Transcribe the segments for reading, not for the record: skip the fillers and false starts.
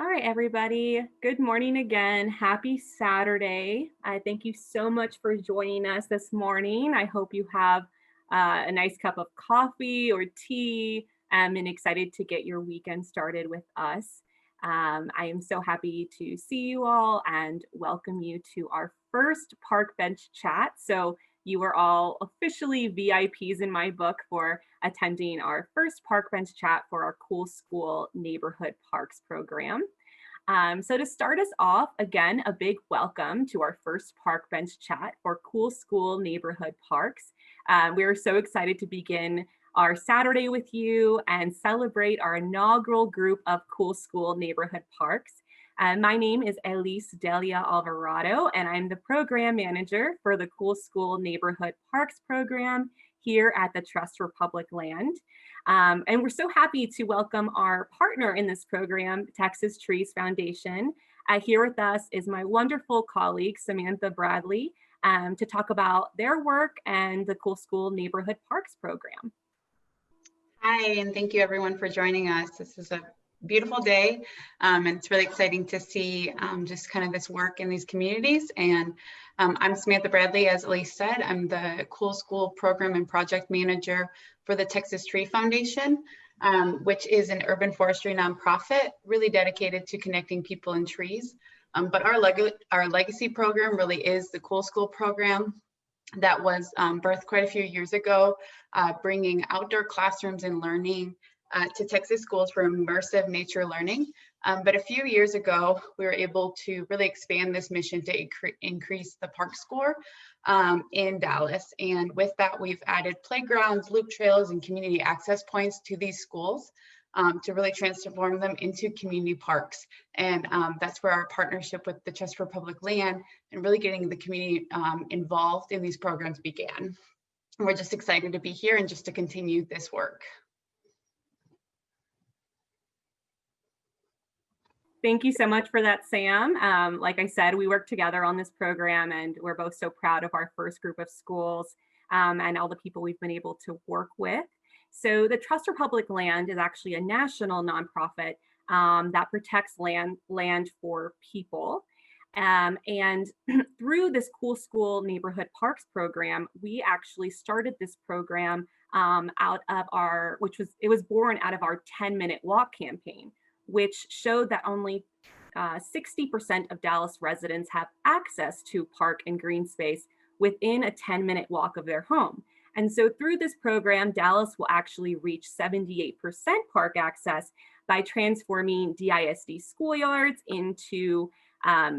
All right, everybody. Good morning again. Happy Saturday. Thank you so much for joining us this morning. I hope you have a nice cup of coffee or tea and excited to get your weekend started with us. I am so happy to see you all and welcome you to our first park bench chat. So you are all officially VIPs in my book for attending our first park bench chat for our Cool School Neighborhood Parks program. So to start us off, again, a big welcome to our first park bench chat for Cool School Neighborhood Parks. We are so excited to begin our Saturday with you and celebrate our inaugural group of Cool School Neighborhood Parks. My name is Elise Delia Alvarado, and I'm the program manager for the Cool School Neighborhood Parks program here at the Trust for Public Land. And we're so happy to welcome our partner in this program, Texas Trees Foundation. Here with us is my wonderful colleague, Samantha Bradley, to talk about their work and the Cool School Neighborhood Parks program. Hi, and thank you everyone for joining us. This is a beautiful day, and it's really exciting to see just kind of this work in these communities. And I'm Samantha Bradley, as Elise said. I'm the Cool School Program and Project Manager for the Texas Tree Foundation, which is an urban forestry nonprofit really dedicated to connecting people and trees. But our legacy program really is the Cool School program that was birthed quite a few years ago, bringing outdoor classrooms and learning to Texas schools for immersive nature learning. But a few years ago, we were able to really expand this mission to increase the park score in Dallas. And with that, we've added playgrounds, loop trails, and community access points to these schools to really transform them into community parks. And that's where our partnership with the Trust for Public Land and really getting the community involved in these programs began. And we're just excited to be here and just to continue this work. Thank you so much for that, Sam. Like I said, we work together on this program and we're both so proud of our first group of schools and all the people we've been able to work with. So the Trust for Public Land is actually a national nonprofit that protects land for people. And through this Cool School Neighborhood Parks program, we actually started this program it was born out of our 10-minute walk campaign, which showed that only 60% of Dallas residents have access to park and green space within a 10-minute walk of their home. And so through this program, Dallas will actually reach 78% park access by transforming DISD schoolyards into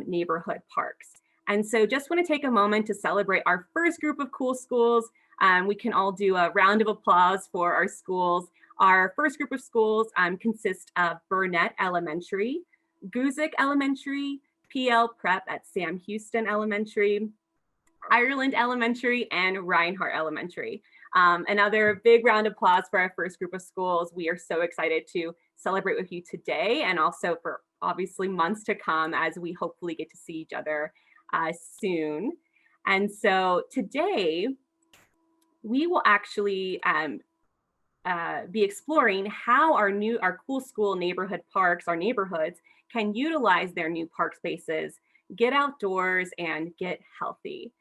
neighborhood parks. And so just want to take a moment to celebrate our first group of cool schools. We can all do a round of applause for our schools. Our first group of schools consist of Burnett Elementary, Guzik Elementary, PL Prep at Sam Houston Elementary, Ireland Elementary, and Reinhardt Elementary. Another big round of applause for our first group of schools. We are so excited to celebrate with you today and also for obviously months to come as we hopefully get to see each other soon. And so today we will actually be exploring how our Cool School neighborhood parks, our neighborhoods, can utilize their new park spaces, get outdoors, and get healthy.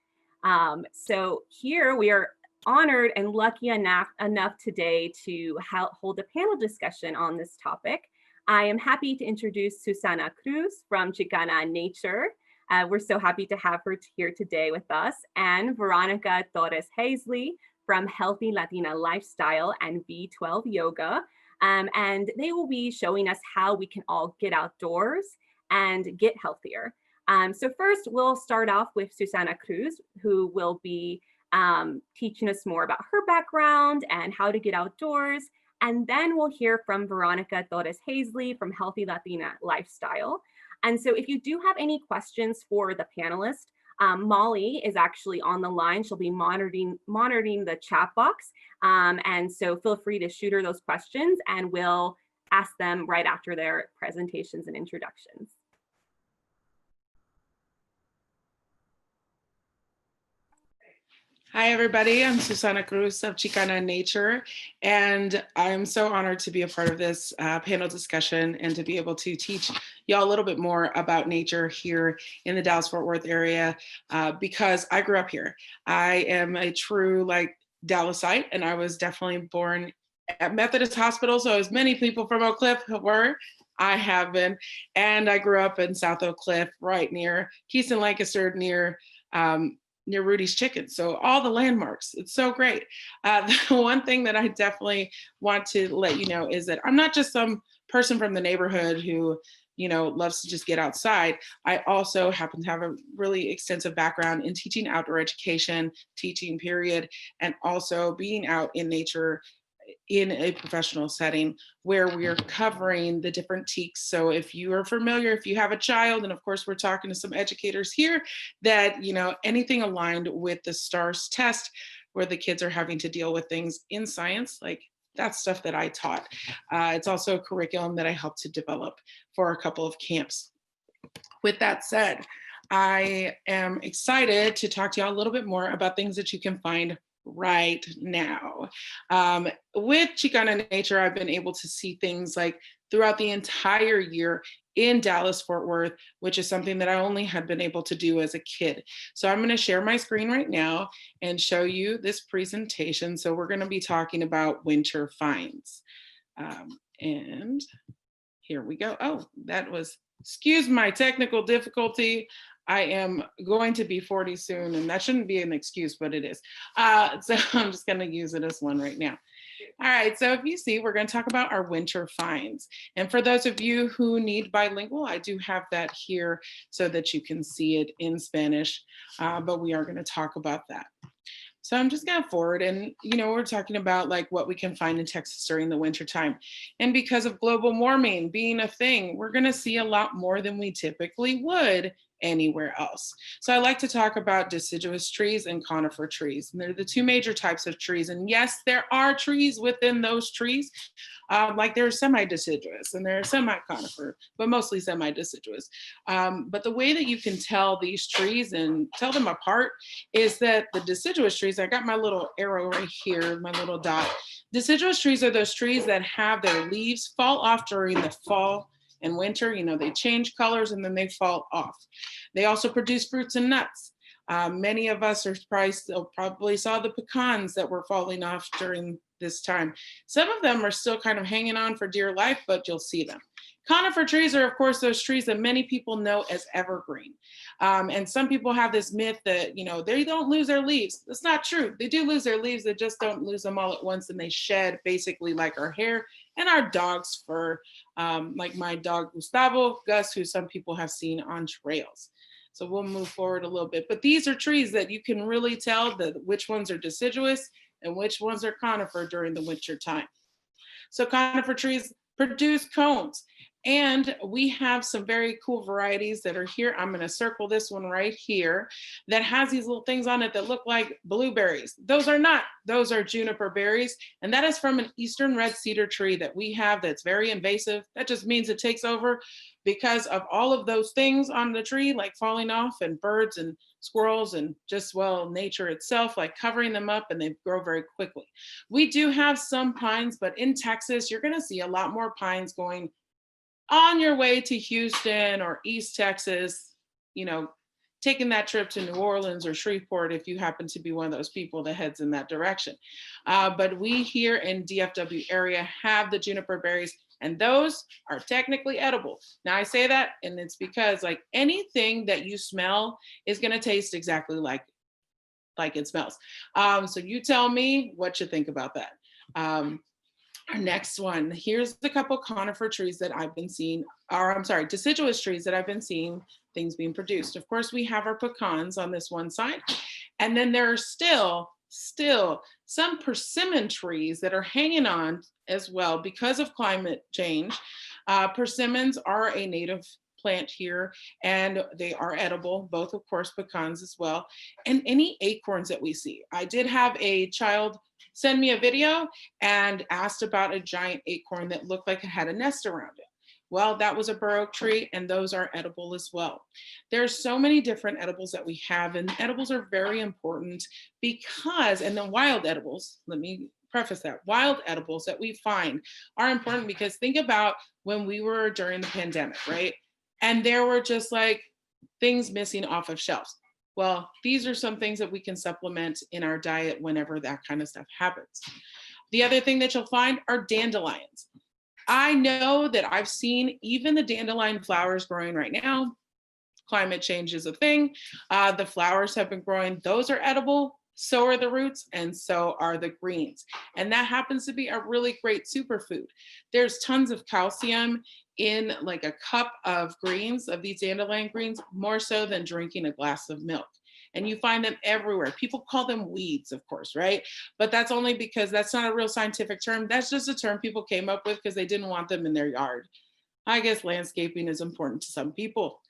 So here we are honored and lucky enough today to hold a panel discussion on this topic. I am happy to introduce Susana Cruz from Chicana Nature. We're so happy to have her here today with us, and Veronica Torres-Hazley from Healthy Latina Lifestyle and V12 Yoga. And they will be showing us how we can all get outdoors and get healthier. So first, we'll start off with Susana Cruz, who will be teaching us more about her background and how to get outdoors. And then we'll hear from Veronica Torres-Hazley from Healthy Latina Lifestyle. And so if you do have any questions for the panelists, Molly is actually on the line. She'll be monitoring the chat box. And so feel free to shoot her those questions and we'll ask them right after their presentations and introductions. Hi, everybody. I'm Susana Cruz of Chicana Nature, and I'm so honored to be a part of this panel discussion and to be able to teach y'all a little bit more about nature here in the Dallas-Fort Worth area because I grew up here. I am a true Dallasite, and I was definitely born at Methodist Hospital, so as many people from Oak Cliff were, I have been, and I grew up in South Oak Cliff, right near Keystone Lancaster, near Rudy's Chicken. So all the landmarks, it's so great. The one thing that I definitely want to let you know is that I'm not just some person from the neighborhood who, loves to just get outside. I also happen to have a really extensive background in teaching outdoor education, teaching period, and also being out in nature in a professional setting where we're covering the different teaks. So if you are familiar, if you have a child, and of course we're talking to some educators here, that anything aligned with the STARS test where the kids are having to deal with things in science, like that's stuff that I taught. It's also a curriculum that I helped to develop for a couple of camps. With that said, I am excited to talk to y'all a little bit more about things that you can find right now. With Chicana Nature, I've been able to see things like throughout the entire year in Dallas-Fort Worth, which is something that I only had been able to do as a kid. So I'm going to share my screen right now and show you this presentation. So we're going to be talking about winter finds. And here we go. Oh, excuse my technical difficulty. I am going to be 40 soon, and that shouldn't be an excuse, but it is. So I'm just going to use it as one right now. All right, so if you see, we're going to talk about our winter finds. And for those of you who need bilingual, I do have that here so that you can see it in Spanish, but we are going to talk about that. So I'm just going to forward, and we're talking about what we can find in Texas during the winter time. And because of global warming being a thing, we're going to see a lot more than we typically would anywhere else. So I like to talk about deciduous trees and conifer trees. And they're the two major types of trees. And yes, there are trees within those trees. They're semi-deciduous and they're semi-conifer, but mostly semi-deciduous. But the way that you can tell these trees and tell them apart is that the deciduous trees, I got my little arrow right here, my little dot. Deciduous trees are those trees that have their leaves fall off during the fall and winter. They change colors and then they fall off. They also produce fruits and nuts. Many of us are probably saw the pecans that were falling off during this time. Some of them are still kind of hanging on for dear life, but you'll see them. Conifer trees are, of course, those trees that many people know as evergreen. And some people have this myth that, they don't lose their leaves. That's not true. They do lose their leaves. They just don't lose them all at once, and they shed basically like our hair and our dog's fur, like my dog Gustavo, Gus, who some people have seen on trails. So we'll move forward a little bit. But these are trees that you can really tell which ones are deciduous and which ones are conifer during the winter time. So conifer trees produce cones. And we have some very cool varieties that are here. I'm going to circle this one right here that has these little things on it that look like blueberries. Those are not. Those are juniper berries. And that is from an eastern red cedar tree that we have that's very invasive. That just means it takes over because of all of those things on the tree, like falling off, and birds and squirrels and just, nature itself, like covering them up, and they grow very quickly. We do have some pines, but in Texas, you're going to see a lot more pines going on your way to Houston or East Texas, taking that trip to New Orleans or Shreveport if you happen to be one of those people that heads in that direction. But we here in DFW area have the juniper berries, and those are technically edible. Now I say that, and it's because anything that you smell is going to taste exactly like it smells. So you tell me what you think about that. Our next one, here's a couple conifer trees that I've been seeing, deciduous trees that I've been seeing things being produced. Of course, we have our pecans on this one side, and then there are still some persimmon trees that are hanging on as well because of climate change. Persimmons are a native plant here, and they are edible, both of course pecans as well, and any acorns that we see. I did have a child send me a video and asked about a giant acorn that looked like it had a nest around it. Well, that was a bur oak tree, and those are edible as well. There's so many different edibles that we have, and edibles are very important because, and the wild edibles, let me preface that, wild edibles that we find are important because think about when we were during the pandemic, right? And there were just like things missing off of shelves. Well, these are some things that we can supplement in our diet whenever that kind of stuff happens. The other thing that you'll find are dandelions. I know that I've seen even the dandelion flowers growing right now. Climate change is a thing. The flowers have been growing. Those are edible. So are the roots, and so are the greens. And that happens to be a really great superfood. There's tons of calcium in like a cup of greens, of these dandelion greens, more so than drinking a glass of milk. And you find them everywhere. People call them weeds, of course, right? But that's only because that's not a real scientific term. That's just a term people came up with because they didn't want them in their yard. I guess landscaping is important to some people.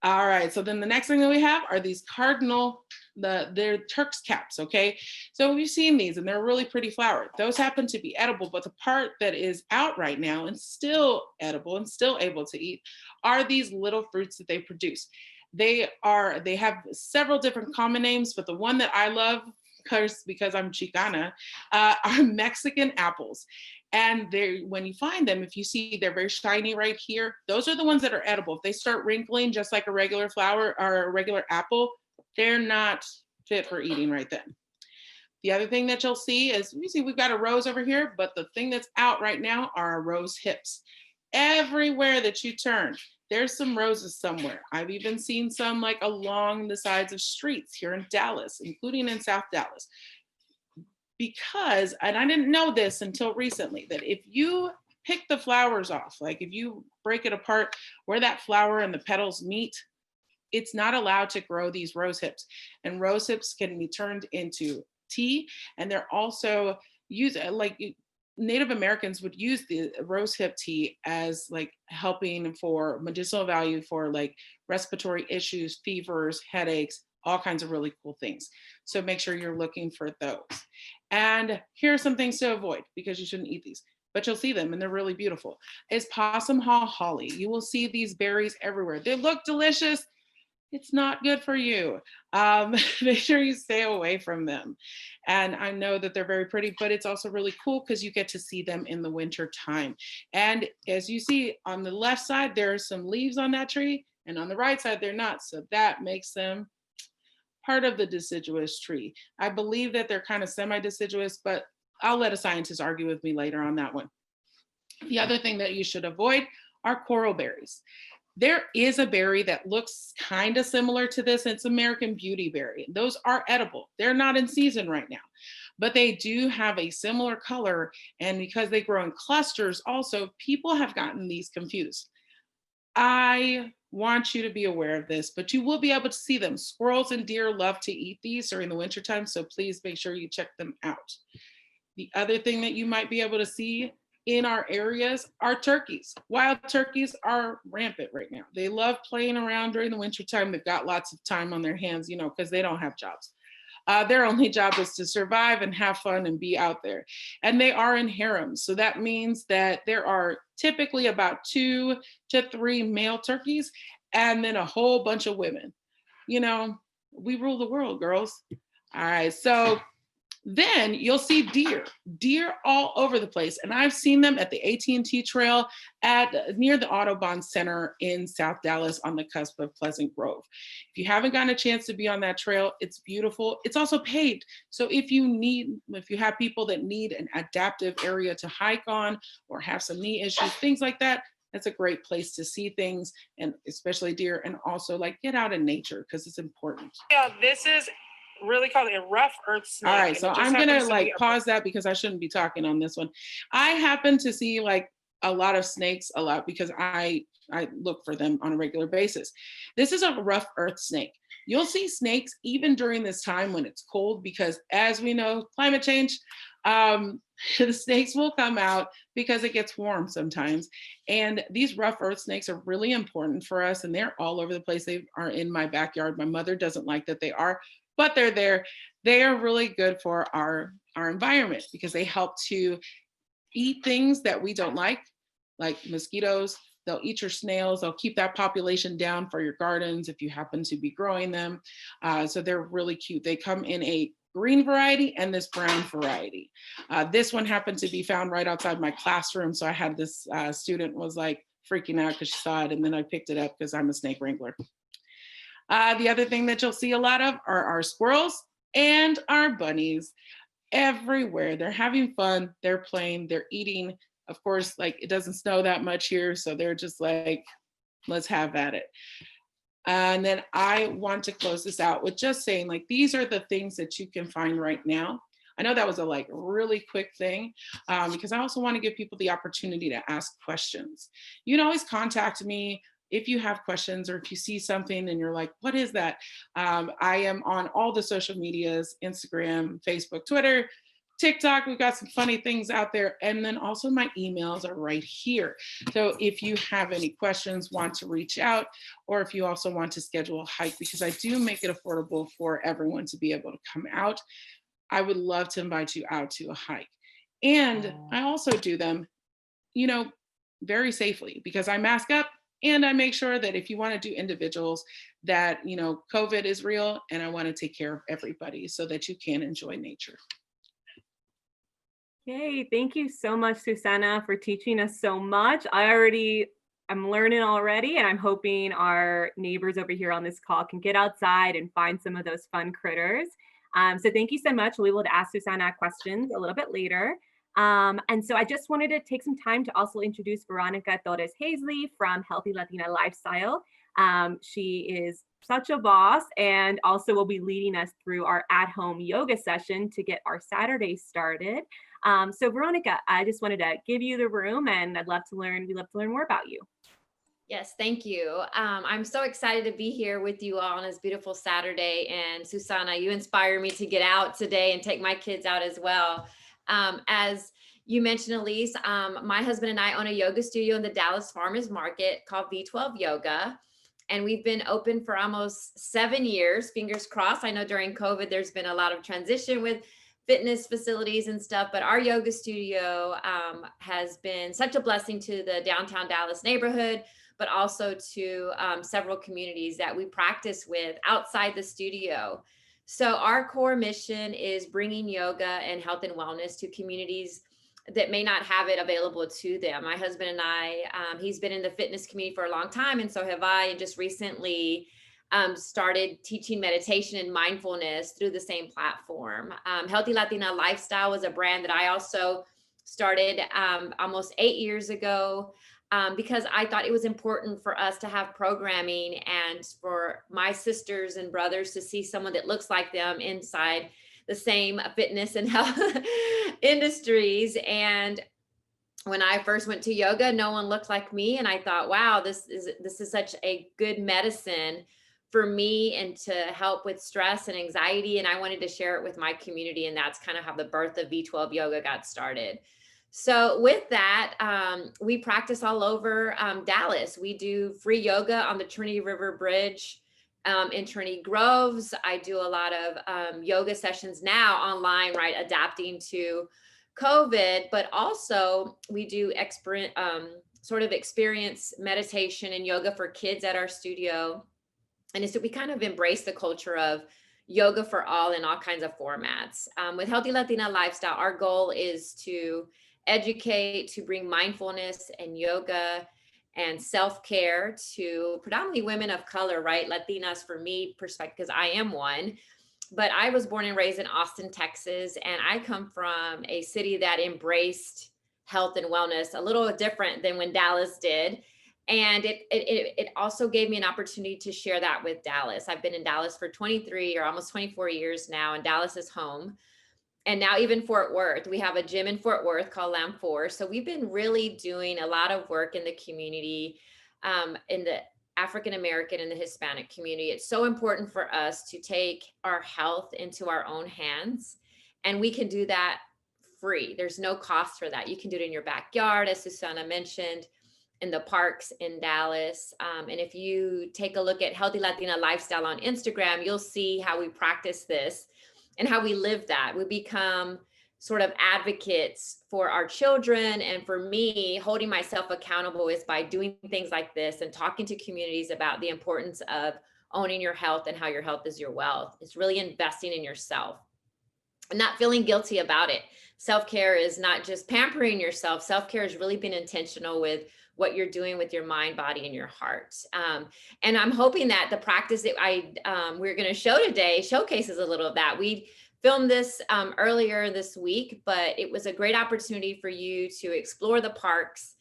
All right, so then the next thing that we have are these cardinal, they're Turk's caps, okay? So we've seen these and they're really pretty flowered. Those happen to be edible, but the part that is out right now and still edible and still able to eat are these little fruits that they produce. They have several different common names, but the one that I love, because I'm Chicana, are Mexican apples. And when you find them, if you see they're very shiny right here, those are the ones that are edible. If they start wrinkling just like a regular flower or a regular apple, they're not fit for eating right then. The other thing that you'll see is, you see we've got a rose over here, but the thing that's out right now are rose hips. Everywhere that you turn, there's some roses somewhere. I've even seen some like along the sides of streets here in Dallas, including in South Dallas. Because, and I didn't know this until recently, that if you pick the flowers off, like if you break it apart where that flower and the petals meet, it's not allowed to grow these rose hips. And rose hips can be turned into tea, and they're also used, like Native Americans would use the rose hip tea as like helping for medicinal value for like respiratory issues, fevers, headaches, all kinds of really cool things. So make sure you're looking for those. And here are some things to avoid because you shouldn't eat these, but you'll see them and they're really beautiful. Is possum haw holly. You will see these berries everywhere. They look delicious. It's not good for you. Make sure you stay away from them. And I know that they're very pretty, but it's also really cool because you get to see them in the winter time. And as you see on the left side, there are some leaves on that tree, and on the right side, they're not. So that makes them part of the deciduous tree. I believe that they're kind of semi-deciduous, but I'll let a scientist argue with me later on that one. The other thing that you should avoid are coral berries. There is a berry that looks kind of similar to this. It's American Beauty berry. Those are edible. They're not in season right now, but they do have a similar color. And because they grow in clusters also, people have gotten these confused. I want you to be aware of this, but you will be able to see them. Squirrels and deer love to eat these during the wintertime, so please make sure you check them out. The other thing that you might be able to see in our areas are turkeys. Wild turkeys are rampant right now. They love playing around during the wintertime. They've got lots of time on their hands, because they don't have jobs. Their only job is to survive and have fun and be out there. And they are in harems. So that means that there are typically about 2 to 3 male turkeys and then a whole bunch of women. We rule the world, girls. All right, so then you'll see deer all over the place. And I've seen them at the AT&T Trail near the Autobahn Center in South Dallas on the cusp of Pleasant Grove. If you haven't gotten a chance to be on that trail, it's beautiful. It's also paved. So if you have people that need an adaptive area to hike on or have some knee issues, things like that, that's a great place to see things, and especially deer, and also like get out in nature because it's important. Yeah, this is really called a rough earth snake. All right, so I'm gonna pause that because I shouldn't be talking on this one. I happen to see like a lot of snakes a lot because I look for them on a regular basis. This is a rough earth snake. You'll see snakes even during this time when it's cold because, as we know, climate change, the snakes will come out because it gets warm sometimes. And these rough earth snakes are really important for us, and they're all over the place. They are in my backyard. My mother doesn't like that they are, but they're there. They are really good for our environment because they help to eat things that we don't like like mosquitoes. They'll eat your snails. They'll keep that population down for your gardens if you happen to be growing them. So they're really cute. They come in a green variety and this brown variety. This one happened to be found right outside my classroom. So I had this student was like freaking out because she saw it, and then I picked it up because I'm a snake wrangler. The other thing that you'll see a lot of are our squirrels and our bunnies everywhere. They're having fun, they're playing, they're eating. Of course, like it doesn't snow that much here, so they're just like, let's have at it. And then I want to close this out with just saying, like, these are the things that you can find right now. I know that was a like really quick thing because I also want to give people the opportunity to ask questions. You can always contact me if you have questions or if you see something and you're like, what is that? I am on all the social medias, Instagram, Facebook, Twitter, TikTok. We've got some funny things out there. And then also my emails are right here. So if you have any questions, want to reach out, or if you also want to schedule a hike, because I do make it affordable for everyone to be able to come out, I would love to invite you out to a hike. And I also do them, you know, very safely because I mask up and I make sure that if you want to do individuals that, you know, COVID is real and I want to take care of everybody so that you can enjoy nature. Yay, thank you so much, Susana, for teaching us so much. I'm learning already, and I'm hoping our neighbors over here on this call can get outside and find some of those fun critters. So thank you so much. We will ask Susana questions a little bit later. And so I just wanted to take some time to also introduce Veronica Torres-Hazley from Healthy Latina Lifestyle. She is such a boss and also will be leading us through our at-home yoga session to get our Saturday started. So Veronica, I just wanted to give you the room and we'd love to learn more about you. Yes, thank you. I'm so excited to be here with you all on this beautiful Saturday. And Susana, you inspire me to get out today and take my kids out as well. As you mentioned, Elise, my husband and I own a yoga studio in the Dallas Farmers Market called V12 Yoga. And we've been open for almost 7 years, fingers crossed. I know during COVID, there's been a lot of transition with fitness facilities and stuff, but our yoga studio has been such a blessing to the downtown Dallas neighborhood, but also to several communities that we practice with outside the studio. So our core mission is bringing yoga and health and wellness to communities that may not have it available to them. My husband and I, he's been in the fitness community for a long time, and so have I, and just recently started teaching meditation and mindfulness through the same platform. Healthy Latina Lifestyle was a brand that I also started almost 8 years ago because I thought it was important for us to have programming and for my sisters and brothers to see someone that looks like them inside the same fitness and health industries. And when I first went to yoga, no one looked like me. And I thought, wow, this is such a good medicine for me and to help with stress and anxiety. And I wanted to share it with my community. And that's kind of how the birth of V12 Yoga got started. So with that, we practice all over Dallas. We do free yoga on the Trinity River Bridge in Trinity Groves. I do a lot of yoga sessions now online, right, adapting to COVID, but also we do sort of experience meditation and yoga for kids at our studio. And so we kind of embrace the culture of yoga for all in all kinds of formats. With Healthy Latina Lifestyle, our goal is to educate, to bring mindfulness and yoga and self-care to predominantly women of color, right? Latinas for me perspective, because I am one. But I was born and raised in Austin, Texas, and I come from a city that embraced health and wellness a little different than when Dallas did. And it also gave me an opportunity to share that with Dallas. I've been in Dallas for 23 or almost 24 years now, and Dallas is home. And now even Fort Worth, we have a gym in Fort Worth called Lamb 4. So we've been really doing a lot of work in the community, in the African-American and the Hispanic community. It's so important for us to take our health into our own hands. And we can do that free. There's no cost for that. You can do it in your backyard, as Susana mentioned, in the parks in Dallas. And if you take a look at Healthy Latina Lifestyle on Instagram, you'll see how we practice this and how we live that. We become sort of advocates for our children. And for me, holding myself accountable is by doing things like this and talking to communities about the importance of owning your health and how your health is your wealth. It's really investing in yourself and not feeling guilty about it. Self-care is not just pampering yourself. Self-care is really being intentional with what you're doing with your mind, body, and your heart. And I'm hoping that the practice that we're going to show today showcases a little of that. We filmed this earlier this week, but it was a great opportunity for you to explore the parks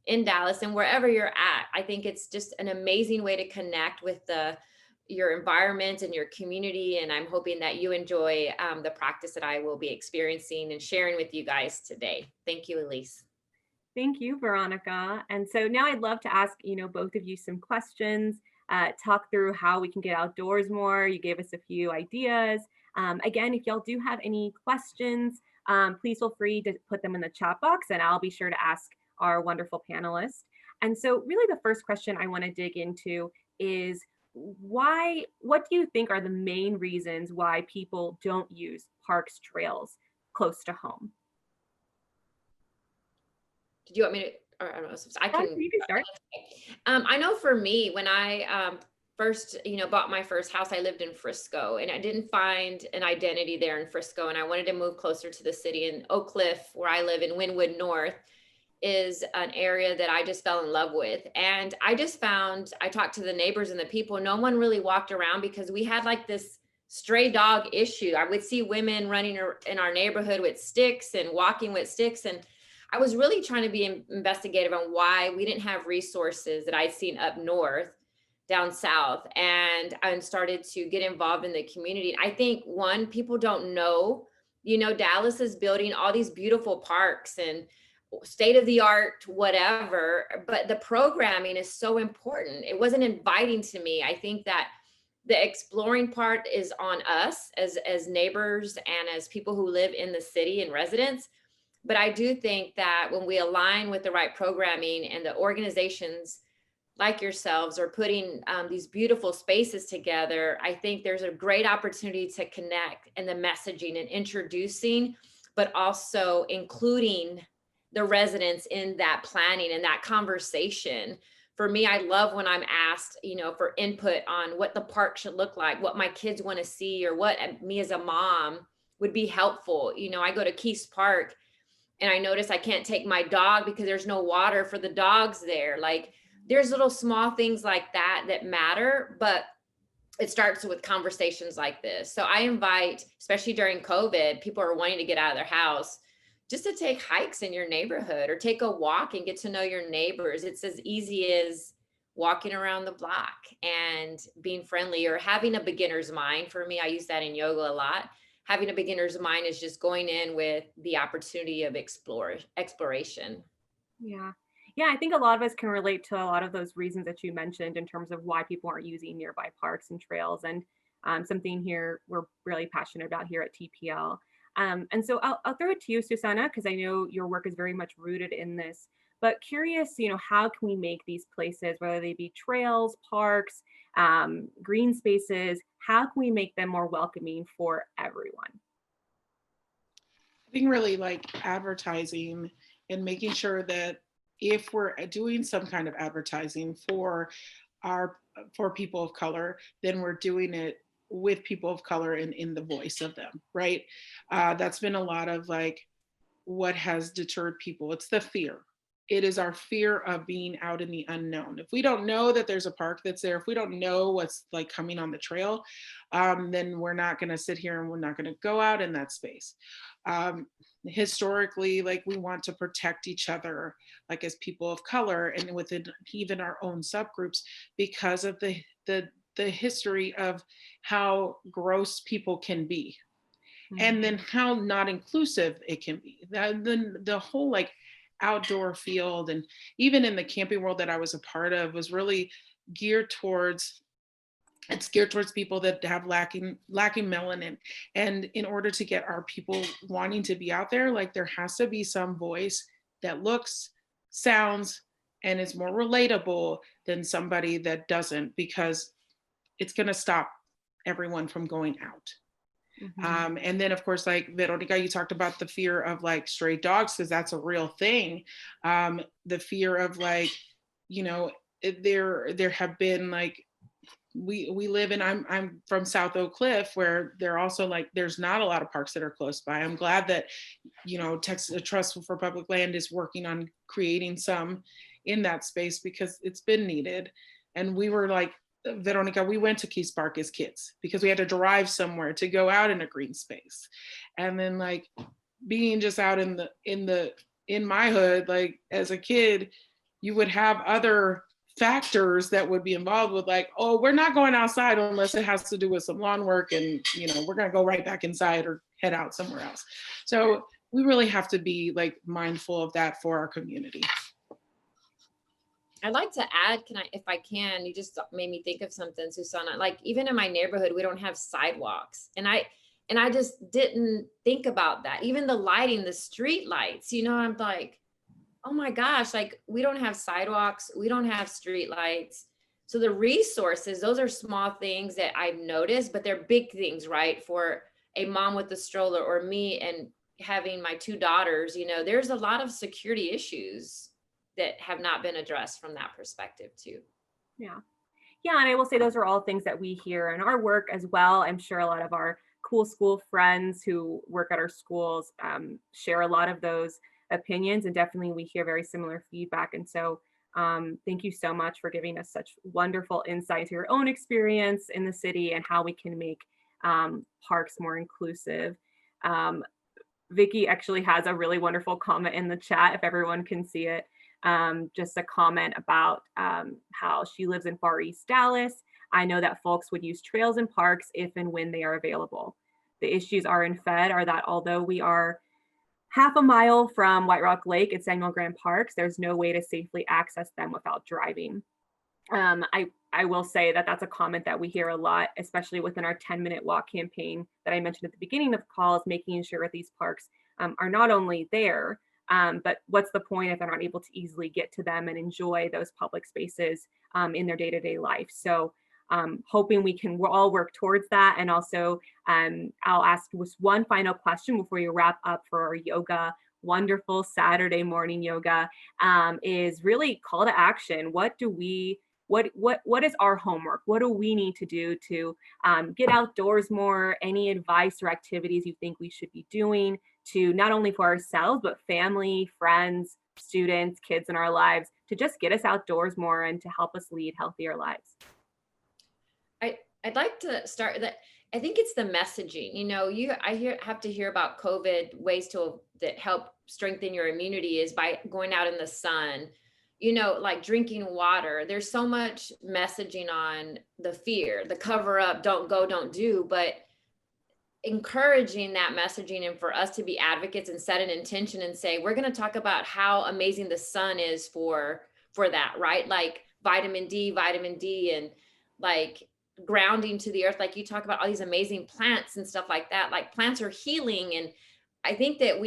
in Dallas and wherever you're at. I think it's just an amazing way to connect with your environment and your community. And I'm hoping that you enjoy the practice that I will be experiencing and sharing with you guys today. Thank you, Elise. Thank you, Veronica. And so now I'd love to ask, both of you some questions, talk through how we can get outdoors more. You gave us a few ideas. Again, if y'all do have any questions, please feel free to put them in the chat box and I'll be sure to ask our wonderful panelists. And so really the first question I want to dig into is what do you think are the main reasons why people don't use parks, trails close to home? Did you want me to, or I don't know, I can, you can start. I know for me, when I first, bought my first house, I lived in Frisco and I didn't find an identity there in Frisco. And I wanted to move closer to the city. In Oak Cliff, where I live in Wynwood North, is an area that I just fell in love with. And I just found, I talked to the neighbors and the people, no one really walked around because we had like this stray dog issue. I would see women running in our neighborhood with sticks and walking with sticks. And I was really trying to be investigative on why we didn't have resources that I'd seen up north, down south, and I started to get involved in the community. I think one, people don't know, Dallas is building all these beautiful parks and state of the art, whatever, but the programming is so important. It wasn't inviting to me. I think that the exploring part is on us as neighbors and as people who live in the city and residents. But I do think that when we align with the right programming and the organizations like yourselves are putting these beautiful spaces together, I think there's a great opportunity to connect in the messaging and introducing, but also including the residents in that planning and that conversation. For me, I love when I'm asked, for input on what the park should look like, what my kids want to see, or what me as a mom would be helpful. I go to Keys Park and I notice I can't take my dog because there's no water for the dogs there. Like, there's little small things like that matter, but it starts with conversations like this. So I invite, especially during COVID, people are wanting to get out of their house, just to take hikes in your neighborhood or take a walk and get to know your neighbors. It's as easy as walking around the block and being friendly, or having a beginner's mind. For me, I use that in yoga a lot. Having a beginner's mind is just going in with the opportunity of exploration. Yeah. Yeah, I think a lot of us can relate to a lot of those reasons that you mentioned in terms of why people aren't using nearby parks and trails, and something here we're really passionate about here at TPL. And so I'll throw it to you, Susana, because I know your work is very much rooted in this, but curious, how can we make these places, whether they be trails, parks, green spaces, how can we make them more welcoming for everyone? I think really like advertising and making sure that if we're doing some kind of advertising for people of color, then we're doing it with people of color and in the voice of them, right? That's been a lot of like what has deterred people. It's the fear. It is our fear of being out in the unknown. If we don't know that there's a park that's there, if we don't know what's like coming on the trail, then we're not going to sit here and we're not going to go out in that space. Historically, like we want to protect each other, like as people of color and within even our own subgroups, because of the history of how gross people can be, and then how not inclusive it can be. The whole like outdoor field, and even in the camping world that I was a part of, was really geared towards people that have lacking melanin. And in order to get our people wanting to be out there, like there has to be some voice that looks, sounds, and is more relatable than somebody that doesn't, because it's going to stop everyone from going out. And then of course, like Veronica, you talked about the fear of like stray dogs, because that's a real thing. The fear of like, you know, there have been like, we live in, I'm from South Oak Cliff, where there also like, there's not a lot of parks that are close by. I'm glad that, you know, Texas Trust for Public Land is working on creating some in that space, because it's been needed. And we were like, Veronica, we went to Keys Park as kids because we had to drive somewhere to go out in a green space. And then like being just out in my hood, like as a kid, you would have other factors that would be involved with like, oh, we're not going outside unless it has to do with some lawn work, and you know, we're going to go right back inside or head out somewhere else. So we really have to be like mindful of that for our community. I'd like to add, if I can, you just made me think of something, Susana. Like even in my neighborhood, we don't have sidewalks, and I just didn't think about that. Even the lighting, the street lights, you know, I'm like, oh my gosh, like we don't have sidewalks, we don't have street lights. So the resources, those are small things that I've noticed, but they're big things, right? For a mom with a stroller or me and having my 2 daughters, you know, there's a lot of security issues that have not been addressed from that perspective too. Yeah. Yeah. And I will say those are all things that we hear in our work as well. I'm sure a lot of our cool school friends who work at our schools share a lot of those opinions, and definitely we hear very similar feedback. And so thank you so much for giving us such wonderful insight into your own experience in the city and how we can make parks more inclusive. Vicky actually has a really wonderful comment in the chat, if everyone can see it. Just a comment about how she lives in Far East Dallas. I know that folks would use trails and parks if and when they are available. The issues are in Fed are that although we are half a mile from White Rock Lake and Samuel Graham Parks, there's no way to safely access them without driving. I will say that that's a comment that we hear a lot, especially within our 10-minute walk campaign that I mentioned at the beginning of the call, is making sure these parks are not only there, but what's the point if they're not able to easily get to them and enjoy those public spaces in their day-to-day life? So hoping we can all work towards that. And also I'll ask just one final question before we wrap up for our yoga, wonderful Saturday morning yoga, is really call to action. What is our homework? What do we need to do to get outdoors more? Any advice or activities you think we should be doing to not only for ourselves, but family, friends, students, kids in our lives, to just get us outdoors more and to help us lead healthier lives? I'd like to start that. I think it's the messaging. You know, have to hear about COVID ways that help strengthen your immunity is by going out in the sun, you know, like drinking water. There's so much messaging on the fear, the cover up, don't go, don't do, but encouraging that messaging, and for us to be advocates and set an intention and say, we're going to talk about how amazing the sun is for that, right? Like vitamin D, and like grounding to the earth. Like you talk about all these amazing plants and stuff like that, like plants are healing. And I think that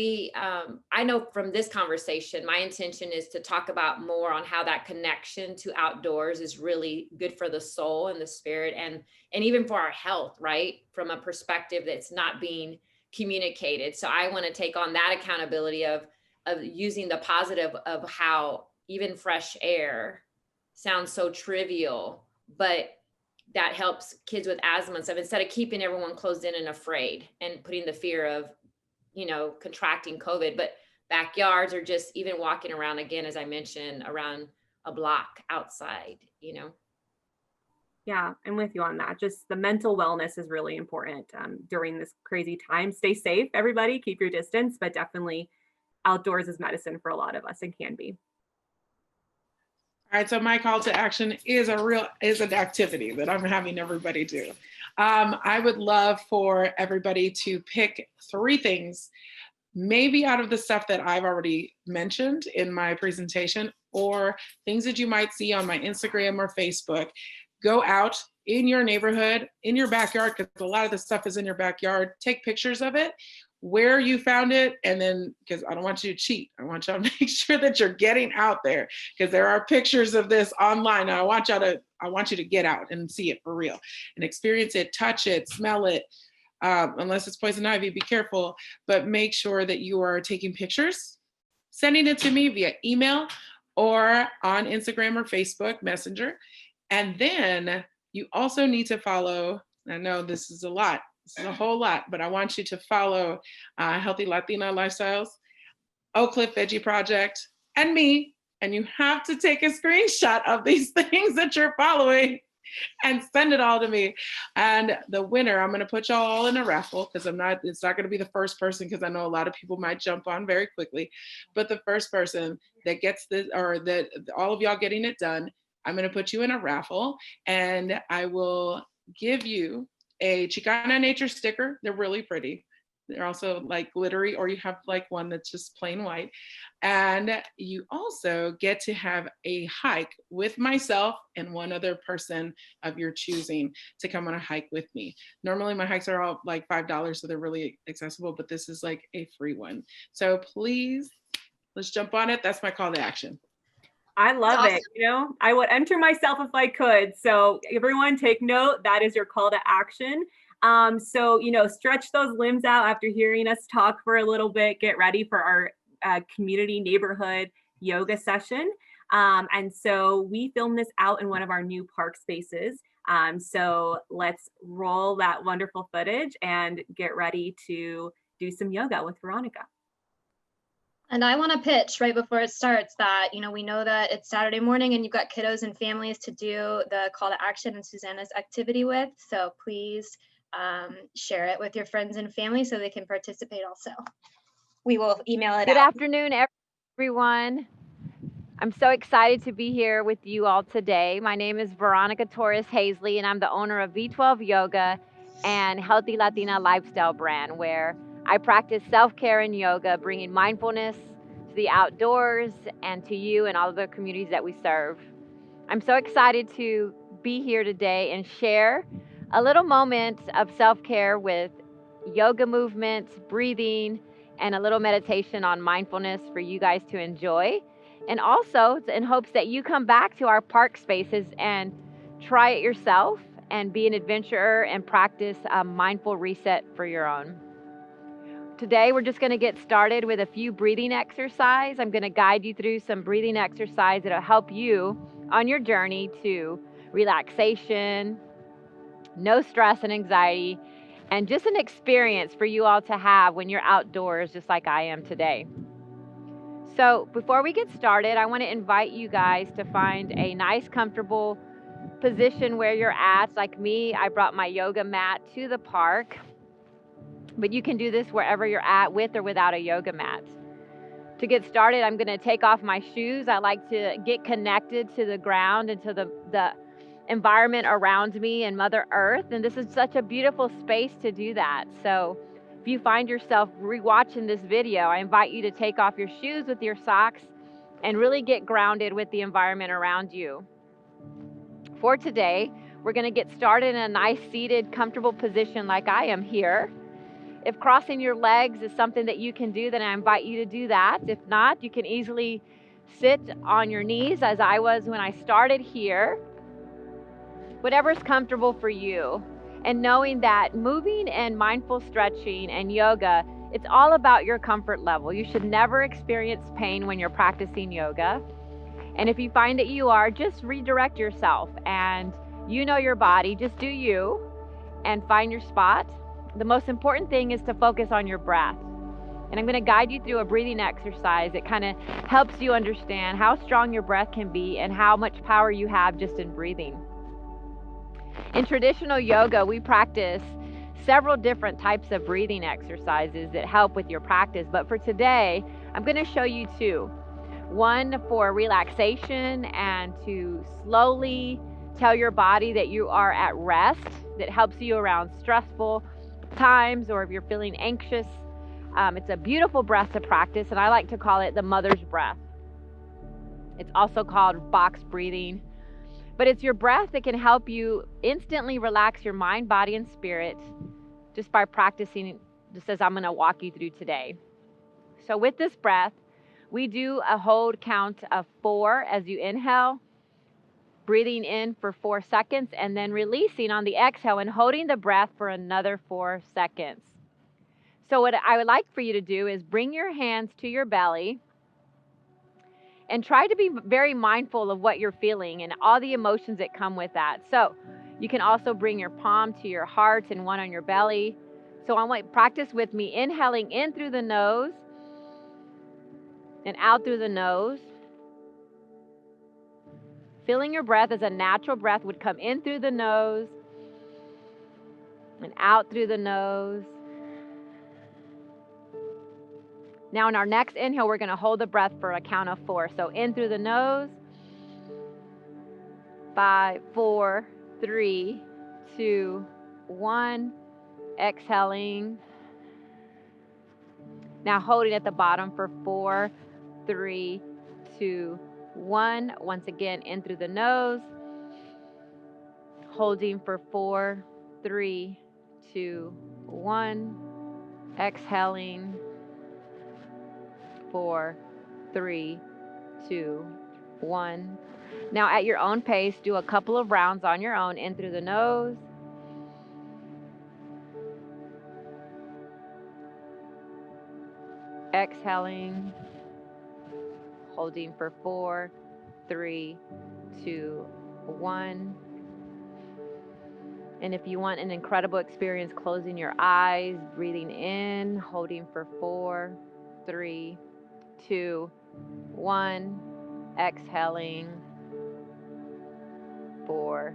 I know from this conversation, my intention is to talk about more on how that connection to outdoors is really good for the soul and the spirit, and even for our health, right? From a perspective that's not being communicated. So I want to take on that accountability of using the positive of how even fresh air sounds so trivial, but that helps kids with asthma and stuff, instead of keeping everyone closed in and afraid and putting the fear of, you know, contracting COVID. But backyards, or just even walking around, again, as I mentioned, around a block outside, you know. Yeah, I'm with you on that. Just the mental wellness is really important during this crazy time. Stay safe, everybody. Keep your distance, but definitely outdoors is medicine for a lot of us, and can be. All right, so my call to action is an activity that I'm having everybody do. I would love for everybody to pick 3 things, maybe out of the stuff that I've already mentioned in my presentation, or things that you might see on my Instagram or Facebook. Go out in your neighborhood, in your backyard, because a lot of the stuff is in your backyard. Take pictures of it, where you found it, and then, because I don't want you to cheat, I want you to make sure that you're getting out there, because there are pictures of this online. I want you to get out and see it for real and experience it, touch it, smell it, unless it's poison ivy, be careful, but make sure that you are taking pictures, sending it to me via email or on Instagram or Facebook Messenger. And then you also need to follow, I know this is a lot, this is a whole lot, but I want you to follow Healthy Latina Lifestyles, Oak Cliff Veggie Project, and me. And you have to take a screenshot of these things that you're following and send it all to me. And the winner, I'm going to put y'all all in a raffle because it's not going to be the first person because I know a lot of people might jump on very quickly. But the first person that gets this, or that all of y'all getting it done, I'm going to put you in a raffle and I will give you a Chicana nature sticker. They're really pretty. They're also like glittery, or you have like one that's just plain white. And you also get to have a hike with myself and one other person of your choosing to come on a hike with me. Normally my hikes are all like $5, so they're really accessible, but this is like a free one. So please, let's jump on it. That's my call to action. I love it. You know, I would enter myself if I could. So everyone take note. That is your call to action. So, you know, stretch those limbs out after hearing us talk for a little bit. Get ready for our community neighborhood yoga session. And so we filmed this out in one of our new park spaces. So let's roll that wonderful footage and get ready to do some yoga with Veronica. And I want to pitch right before it starts that, you know, we know that it's Saturday morning and you've got kiddos and families to do the call to action and Susana's activity with. So please share it with your friends and family so they can participate also. We will email it out. Good afternoon, everyone. I'm so excited to be here with you all today. My name is Veronica Torres-Hazley, and I'm the owner of V12 Yoga and Healthy Latina Lifestyle brand, where I practice self-care and yoga, bringing mindfulness to the outdoors and to you and all of the communities that we serve. I'm so excited to be here today and share a little moment of self-care with yoga movements, breathing, and a little meditation on mindfulness for you guys to enjoy. And also in hopes that you come back to our park spaces and try it yourself and be an adventurer and practice a mindful reset for your own. Today, we're just going to get started with a few breathing exercise. I'm going to guide you through some breathing exercise that'll help you on your journey to relaxation, no stress and anxiety, and just an experience for you all to have when you're outdoors, just like I am today. So before we get started, I want to invite you guys to find a nice, comfortable position where you're at. Like me, I brought my yoga mat to the park, but you can do this wherever you're at with or without a yoga mat. To get started, I'm going to take off my shoes. I like to get connected to the ground and to the environment around me and Mother Earth. And this is such a beautiful space to do that. So if you find yourself rewatching this video, I invite you to take off your shoes with your socks and really get grounded with the environment around you. For today, we're going to get started in a nice seated, comfortable position like I am here. If crossing your legs is something that you can do, then I invite you to do that. If not, you can easily sit on your knees as I was when I started here. Whatever's comfortable for you. And knowing that moving and mindful stretching and yoga, it's all about your comfort level. You should never experience pain when you're practicing yoga. And if you find that you are, just redirect yourself. And you know your body, just do you and find your spot. The most important thing is to focus on your breath. And I'm going to guide you through a breathing exercise that kind of helps you understand how strong your breath can be and how much power you have just in breathing. In traditional yoga, we practice several different types of breathing exercises that help with your practice. But for today, I'm going to show you two. One for relaxation and to slowly tell your body that you are at rest, that helps you around stressful times or if you're feeling anxious. It's a beautiful breath to practice, and I like to call it the mother's breath. It's also called box breathing. But it's your breath that can help you instantly relax your mind, body, and spirit just by practicing, just as I'm going to walk you through today. So with this breath, we do a hold count of 4 as you inhale, breathing in for 4 seconds and then releasing on the exhale and holding the breath for another 4 seconds. So what I would like for you to do is bring your hands to your belly and try to be very mindful of what you're feeling and all the emotions that come with that. So you can also bring your palm to your heart and one on your belly. So I want practice with me, inhaling in through the nose and out through the nose. Feeling your breath as a natural breath would come in through the nose and out through the nose. Now in our next inhale, we're going to hold the breath for a count of 4. So in through the nose, 5, 4, 3, 2, 1. Exhaling. Now holding at the bottom for 4, 3, 2, 1. Once again, in through the nose. Holding for 4, 3, 2, 1. Exhaling. 4, 3, 2, 1. Now at your own pace, do a couple of rounds on your own, in through the nose. Exhaling. Holding for 4, 3, 2, 1. And if you want an incredible experience, closing your eyes, breathing in, holding for 4, 3, 2, 1. Exhaling. 4,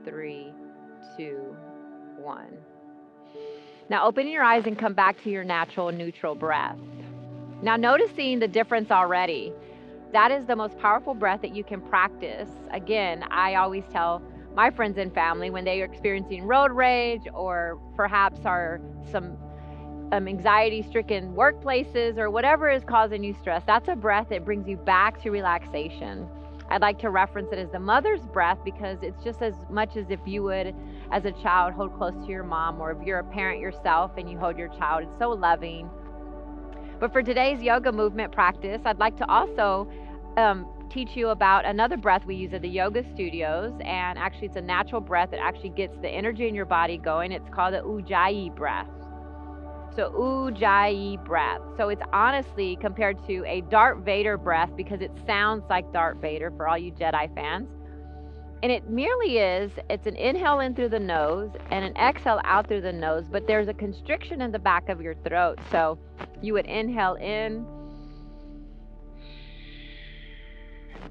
3, 2, 1. Now open your eyes and come back to your natural neutral breath. Now noticing the difference already, that is the most powerful breath that you can practice. Again, I always tell my friends and family when they are experiencing road rage or perhaps are some anxiety-stricken workplaces or whatever is causing you stress, that's a breath that brings you back to relaxation. I'd like to reference it as the mother's breath because it's just as much as if you would, as a child, hold close to your mom, or if you're a parent yourself and you hold your child. It's so loving. But for today's yoga movement practice, I'd like to also teach you about another breath we use at the yoga studios. And actually, it's a natural breath that actually gets the energy in your body going. It's called the Ujjayi breath. So Ujjayi breath. So it's honestly compared to a Darth Vader breath because it sounds like Darth Vader for all you Jedi fans. And it merely is, it's an inhale in through the nose and an exhale out through the nose, but there's a constriction in the back of your throat. So you would inhale in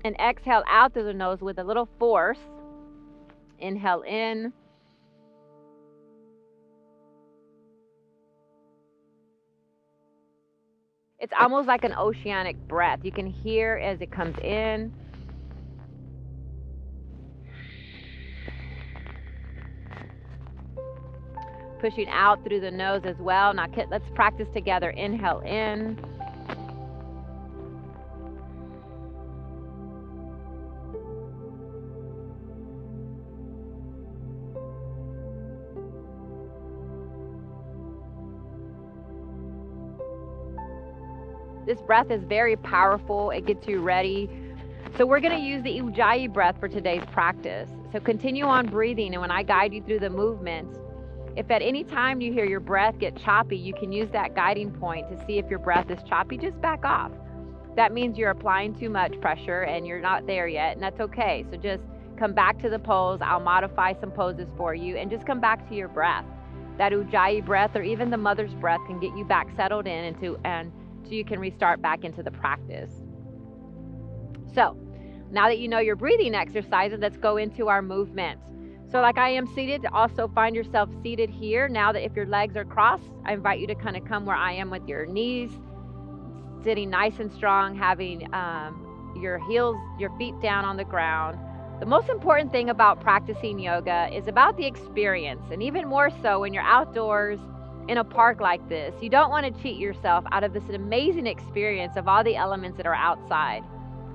and exhale out through the nose with a little force. Inhale in. It's almost like an oceanic breath. You can hear as it comes in. Pushing out through the nose as well. Now let's practice together. Inhale in. This breath is very powerful. It gets you ready. So we're going to use the Ujjayi breath for today's practice. So continue on breathing, and when I guide you through the movement, if at any time you hear your breath get choppy, you can use that guiding point to see if your breath is choppy. Just back off. That means you're applying too much pressure and you're not there yet, and that's okay. So just come back to the pose. I'll modify some poses for you, and just come back to your breath. That Ujjayi breath, or even the mother's breath, can get you back settled in so you can restart back into the practice. So now that you know your breathing exercises, let's go into our movement. So like I am seated, also find yourself seated here. Now that if your legs are crossed, I invite you to kind of come where I am with your knees, sitting nice and strong, having your feet down on the ground. The most important thing about practicing yoga is about the experience, and even more so when you're outdoors in a park like this. You don't want to cheat yourself out of this amazing experience of all the elements that are outside.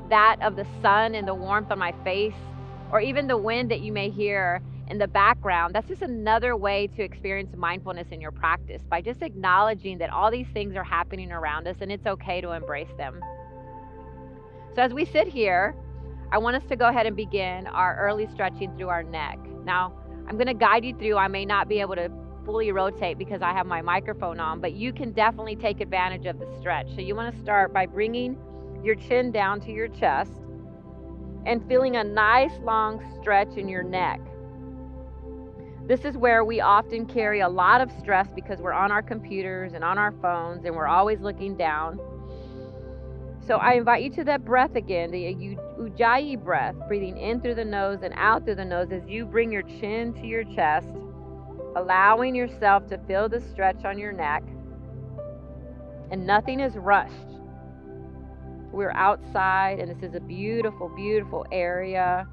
That of the sun and the warmth on my face, or even the wind that you may hear in the background. That's just another way to experience mindfulness in your practice, by just acknowledging that all these things are happening around us and it's okay to embrace them. So as we sit here, I want us to go ahead and begin our early stretching through our neck. Now, I'm going to guide you through. I may not be able to fully rotate because I have my microphone on, but you can definitely take advantage of the stretch. So you want to start by bringing your chin down to your chest and feeling a nice long stretch in your neck. This is where we often carry a lot of stress because we're on our computers and on our phones and we're always looking down. So I invite you to that breath again, the Ujjayi breath, breathing in through the nose and out through the nose as you bring your chin to your chest, allowing yourself to feel the stretch on your neck. And nothing is rushed. We're outside and this is a beautiful, beautiful area.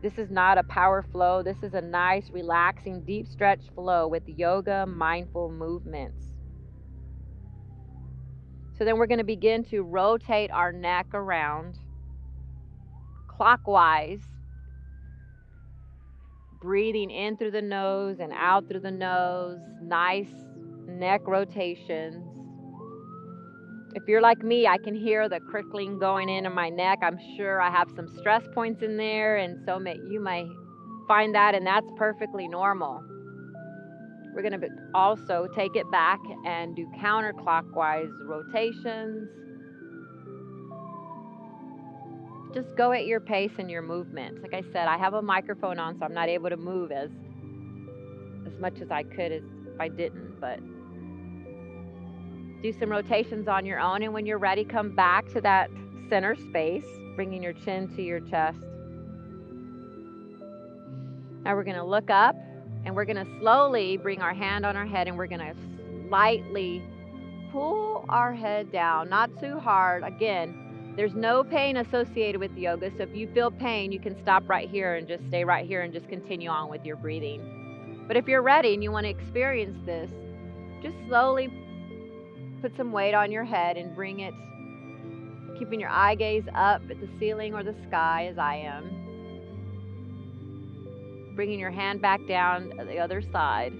This is not a power flow. This is a nice, relaxing, deep stretch flow with yoga mindful movements. So then we're going to begin to rotate our neck around clockwise, breathing in through the nose and out through the nose. Nice neck rotations. If you're like me, I can hear the crickling going into my neck. I'm sure I have some stress points in there, and so you may find that, and that's perfectly normal. We're going to also take it back and do counterclockwise rotations. Just go at your pace and your movements. Like I said, I have a microphone on, so I'm not able to move as much as I could if I didn't, but do some rotations on your own, and when you're ready, come back to that center space, bringing your chin to your chest. Now we're going to look up, and we're going to slowly bring our hand on our head, and we're going to lightly pull our head down, not too hard. Again, there's no pain associated with yoga, so if you feel pain, you can stop right here and just stay right here and just continue on with your breathing. But if you're ready and you want to experience this, just slowly put some weight on your head and bring it, keeping your eye gaze up at the ceiling or the sky as I am. Bringing your hand back down the other side.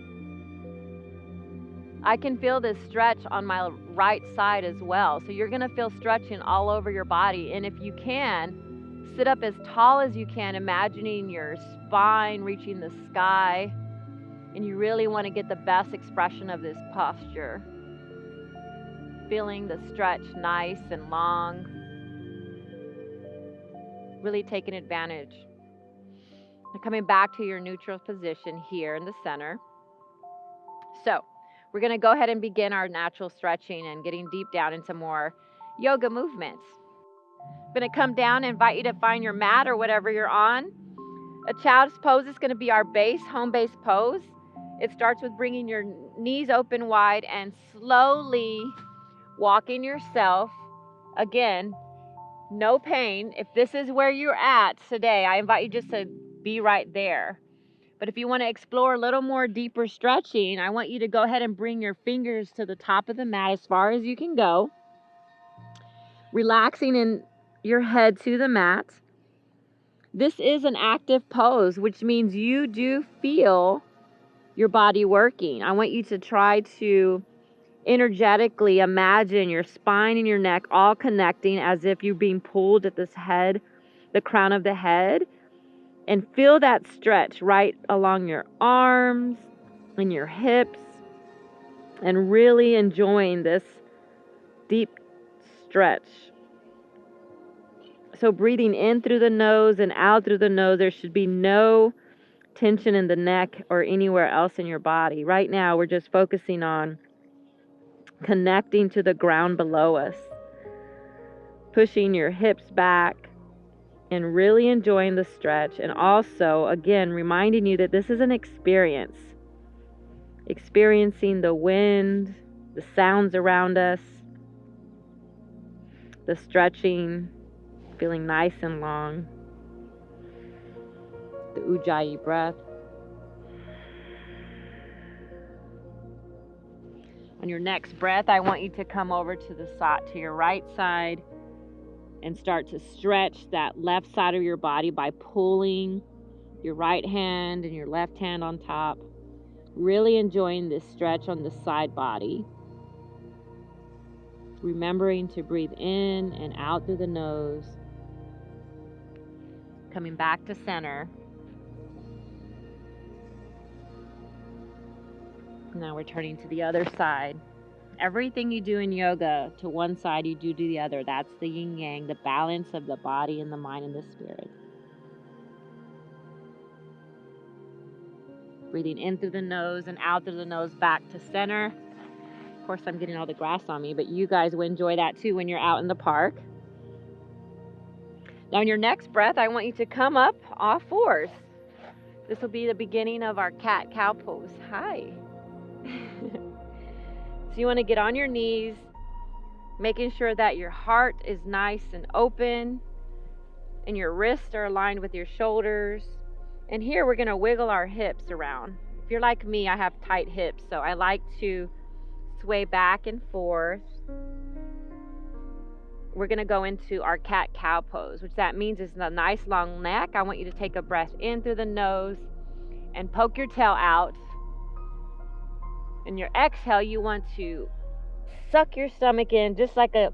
I can feel this stretch on my right side as well. So you're going to feel stretching all over your body. And if you can, sit up as tall as you can, imagining your spine reaching the sky. And you really want to get the best expression of this posture. Feeling the stretch nice and long. Really taking advantage. And coming back to your neutral position here in the center. So we're going to go ahead and begin our natural stretching and getting deep down into more yoga movements. I'm going to come down and invite you to find your mat or whatever you're on. A child's pose is going to be our base, home base pose. It starts with bringing your knees open wide and slowly walking yourself. Again, no pain. If this is where you're at today, I invite you just to be right there. But if you want to explore a little more deeper stretching, I want you to go ahead and bring your fingers to the top of the mat as far as you can go. Relaxing in your head to the mat. This is an active pose, which means you do feel your body working. I want you to try to energetically imagine your spine and your neck all connecting as if you're being pulled at this head, the crown of the head. And feel that stretch right along your arms and your hips, and really enjoying this deep stretch. So breathing in through the nose and out through the nose. There should be no tension in the neck or anywhere else in your body. Right now, we're just focusing on connecting to the ground below us. Pushing your hips back. And really enjoying the stretch. And also, again, reminding you that this is an experience. Experiencing the wind, the sounds around us, the stretching, feeling nice and long. The Ujjayi breath. On your next breath, I want you to come over to the side, to your right side, and start to stretch that left side of your body by pulling your right hand and your left hand on top. Really enjoying this stretch on the side body. Remembering to breathe in and out through the nose. coming back to center. Now we're turning to the other side. Everything you do in yoga to one side, you do to the other. That's the yin yang, the balance of the body and the mind and the spirit. Breathing in through the nose and out through the nose, back to center. Of course, I'm getting all the grass on me, but you guys will enjoy that too when you're out in the park. Now, in your next breath, I want you to come up all fours. This will be the beginning of our cat-cow pose. Hi. So you want to get on your knees, making sure that your heart is nice and open and your wrists are aligned with your shoulders. And here we're going to wiggle our hips around. If you're like me, I have tight hips, so I like to sway back and forth. We're going to go into our cat-cow pose, which that means is a nice long neck. I want you to take a breath in through the nose and poke your tail out. In your exhale, you want to suck your stomach in just like a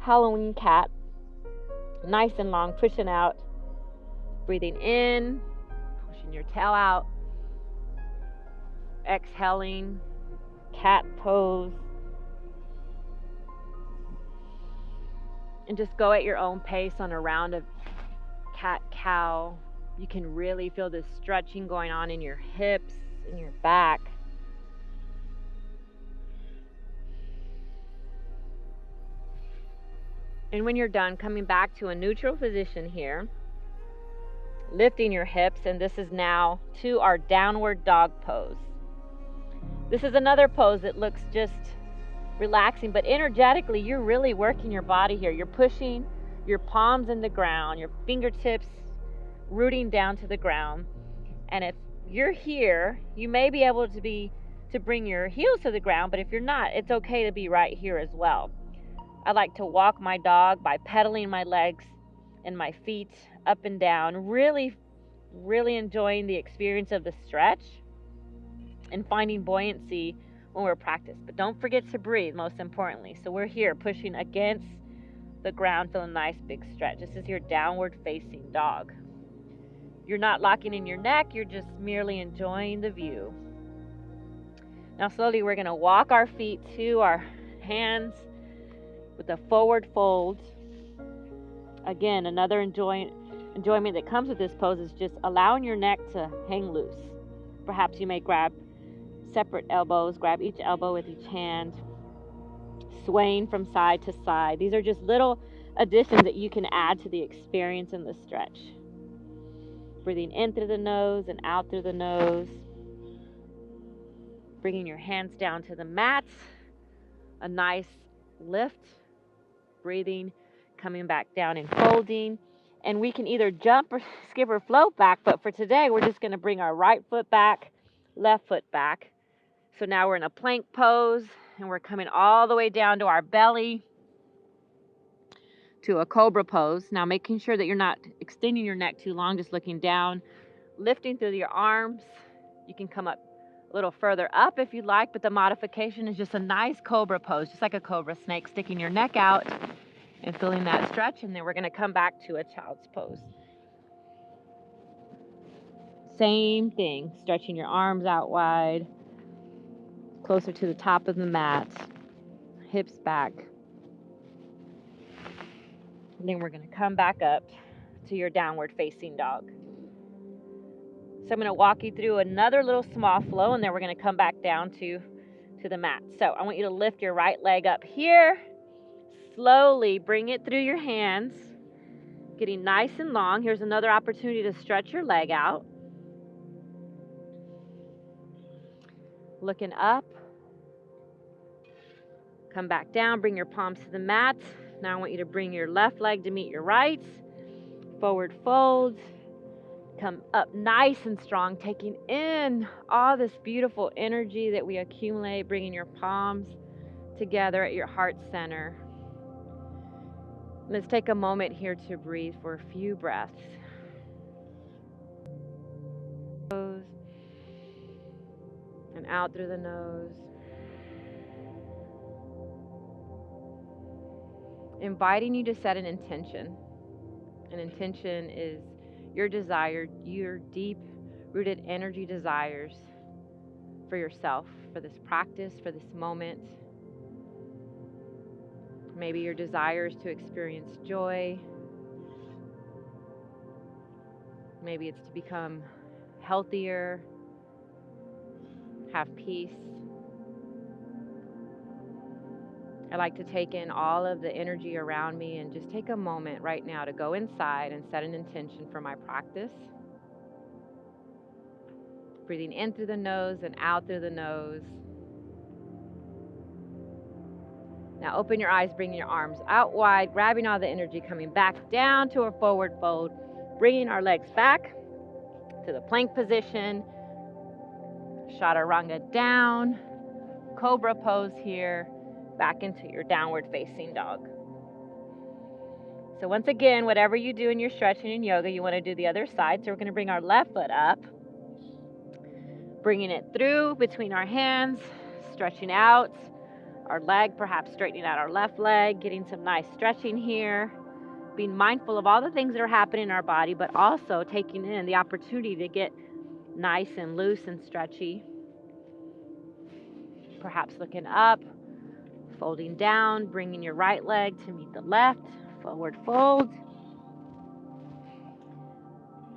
Halloween cat. Nice and long, pushing out. Breathing in, pushing your tail out. Exhaling, cat pose. And just go at your own pace on a round of cat-cow. You can really feel this stretching going on in your hips and your back. And when you're done, coming back to a neutral position here, lifting your hips, and this is now to our downward dog pose. This is another pose that looks just relaxing, but energetically, you're really working your body here. You're pushing your palms in the ground, your fingertips rooting down to the ground. And if you're here, you may be able to bring your heels to the ground, but if you're not, it's okay to be right here as well. I like to walk my dog by pedaling my legs and my feet up and down, really, really enjoying the experience of the stretch and finding buoyancy when we're practiced. But don't forget to breathe, most importantly. So we're here pushing against the ground, feeling a nice big stretch. This is your downward facing dog. You're not locking in your neck, you're just merely enjoying the view. Now slowly we're going to walk our feet to our hands with a forward fold. Again, another enjoyment that comes with this pose is just allowing your neck to hang loose. Perhaps you may grab separate elbows, grab each elbow with each hand, swaying from side to side. These are just little additions that you can add to the experience in the stretch. Breathing in through the nose and out through the nose. Bringing your hands down to the mat. A nice lift. Breathing, coming back down and folding. And we can either jump or skip or float back, but for today, we're just going to bring our right foot back, left foot back. So now we're in a plank pose, and we're coming all the way down to our belly to a cobra pose. Now making sure that you're not extending your neck too long, just looking down, lifting through your arms. You can come up a little further up if you'd like, but the modification is just a nice cobra pose, just like a cobra snake, sticking your neck out and feeling that stretch. And then we're going to come back to a child's pose. Same thing, stretching your arms out wide, closer to the top of the mat, hips back. And then we're going to come back up to your downward facing dog. So I'm going to walk you through another little small flow, and then we're going to come back down to the mat. So I want you to lift your right leg up here. Slowly bring it through your hands, getting nice and long. Here's another opportunity to stretch your leg out. Looking up. Come back down, bring your palms to the mat. Now I want you to bring your left leg to meet your right. Forward fold. Come up nice and strong, taking in all this beautiful energy that we accumulate, bringing your palms together at your heart center. Let's take a moment here to breathe for a few breaths. And out through the nose. Inviting you to set an intention. An intention is your desire, your deep rooted energy desires for yourself, for this practice, for this moment. Maybe your desires to experience joy. Maybe it's to become healthier, have peace. I like to take in all of the energy around me and just take a moment right now to go inside and set an intention for my practice. Breathing in through the nose and out through the nose. Now open your eyes, bringing your arms out wide, grabbing all the energy, coming back down to a forward fold, bringing our legs back to the plank position. Chaturanga down, cobra pose here, back into your downward facing dog. So once again, whatever you do in your stretching and yoga, you want to do the other side. So we're going to bring our left foot up, bringing it through between our hands, stretching out our leg, perhaps straightening out our left leg, getting some nice stretching here, being mindful of all the things that are happening in our body, but also taking in the opportunity to get nice and loose and stretchy. Perhaps looking up, folding down, bringing your right leg to meet the left, forward fold,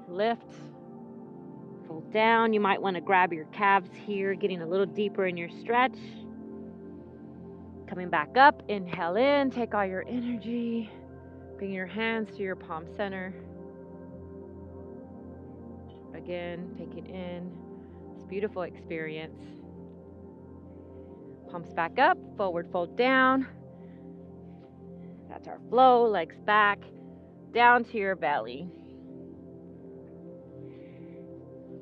lift, fold down. You might want to grab your calves here, getting a little deeper in your stretch. Coming back up, inhale in, take all your energy, bring your hands to your palm center. Again, taking in this beautiful experience. Palms back up, forward fold down. That's our flow, legs back, down to your belly.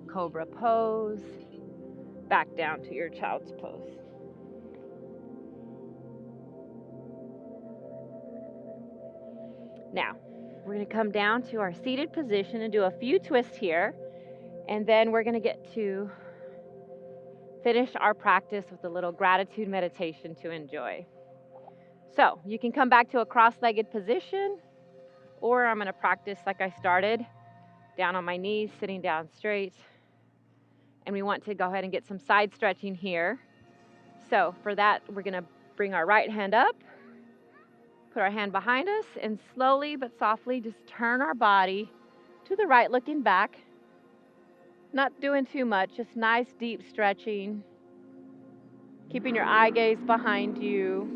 Cobra pose, back down to your child's pose. Now, we're going to come down to our seated position and do a few twists here, and then we're going to get to finish our practice with a little gratitude meditation to enjoy. So, you can come back to a cross-legged position, or I'm going to practice like I started, down on my knees, sitting down straight. And we want to go ahead and get some side stretching here. So for that, we're going to bring our right hand up, put our hand behind us, and slowly but softly just turn our body to the right, looking back. Not doing too much, just nice deep stretching. Keeping your eye gaze behind you.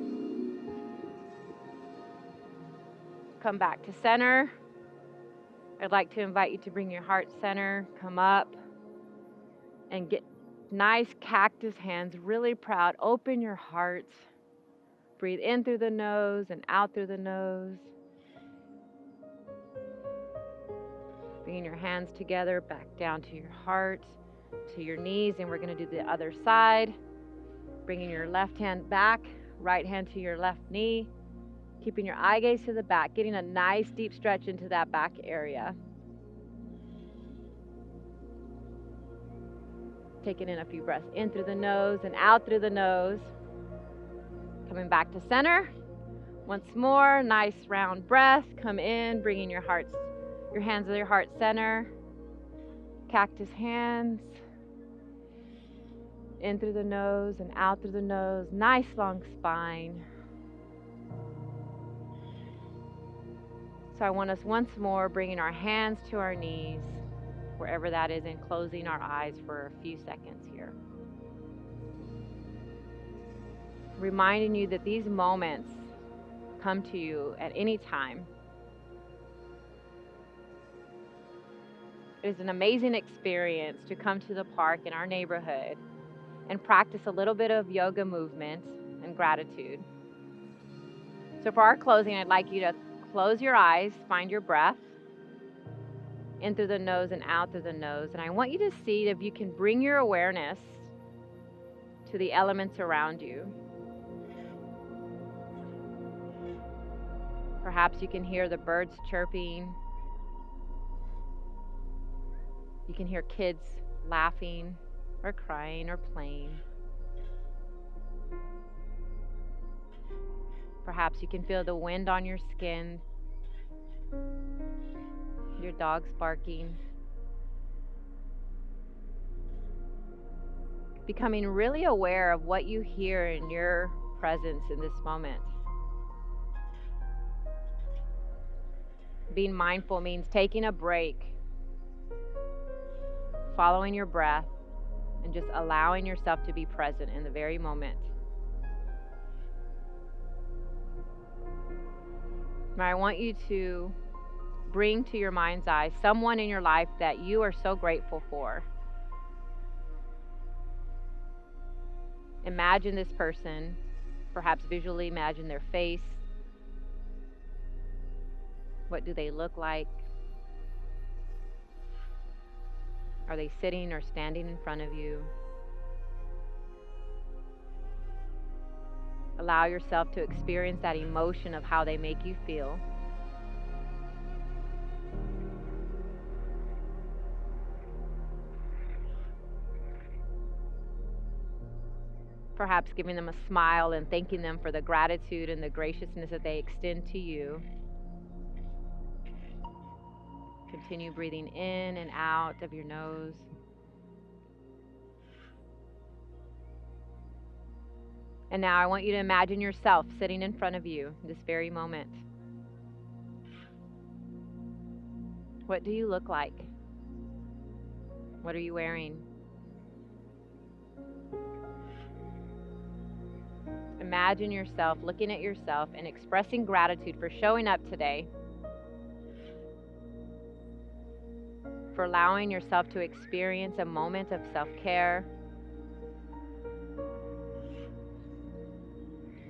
Come back to center. I'd like to invite you to bring your heart center, come up, and get nice cactus hands, really proud. Open your heart. Breathe in through the nose and out through the nose. Bringing your hands together, back down to your heart, to your knees, and we're going to do the other side. Bringing your left hand back, right hand to your left knee. Keeping your eye gaze to the back, getting a nice deep stretch into that back area. Taking in a few breaths in through the nose and out through the nose. Coming back to center. Once more, nice round breath. Come in, bringing your hands to your heart center. Cactus hands. In through the nose and out through the nose. Nice long spine. So I want us once more bringing our hands to our knees, wherever that is, and closing our eyes for a few seconds here. Reminding you that these moments come to you at any time. It is an amazing experience to come to the park in our neighborhood and practice a little bit of yoga movement and gratitude. So for our closing, I'd like you to close your eyes, find your breath. In through the nose and out through the nose. And I want you to see if you can bring your awareness to the elements around you. Perhaps you can hear the birds chirping. You can hear kids laughing or crying or playing. Perhaps you can feel the wind on your skin. your dogs barking. Becoming really aware of what you hear in your presence in this moment. Being mindful means taking a break, following your breath, and just allowing yourself to be present in the very moment. Now, I want you to bring to your mind's eye someone in your life that you are so grateful for. Imagine this person, perhaps visually imagine their face. What do they look like? Are they sitting or standing in front of you? Allow yourself to experience that emotion of how they make you feel. Perhaps giving them a smile and thanking them for the gratitude and the graciousness that they extend to you. Continue breathing in and out of your nose. And now I want you to imagine yourself sitting in front of you this very moment. What do you look like? What are you wearing? Imagine yourself looking at yourself and expressing gratitude for showing up today, for allowing yourself to experience a moment of self-care,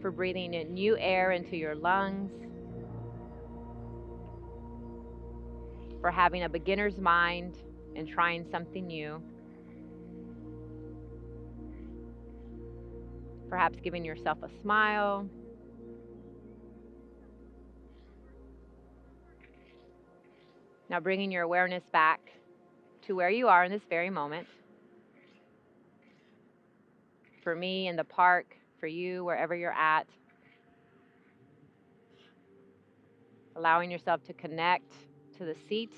for breathing in new air into your lungs, for having a beginner's mind and trying something new, perhaps giving yourself a smile. Now bringing your awareness back to where you are in this very moment. For me, in the park, for you, wherever you're at. Allowing yourself to connect to the seat,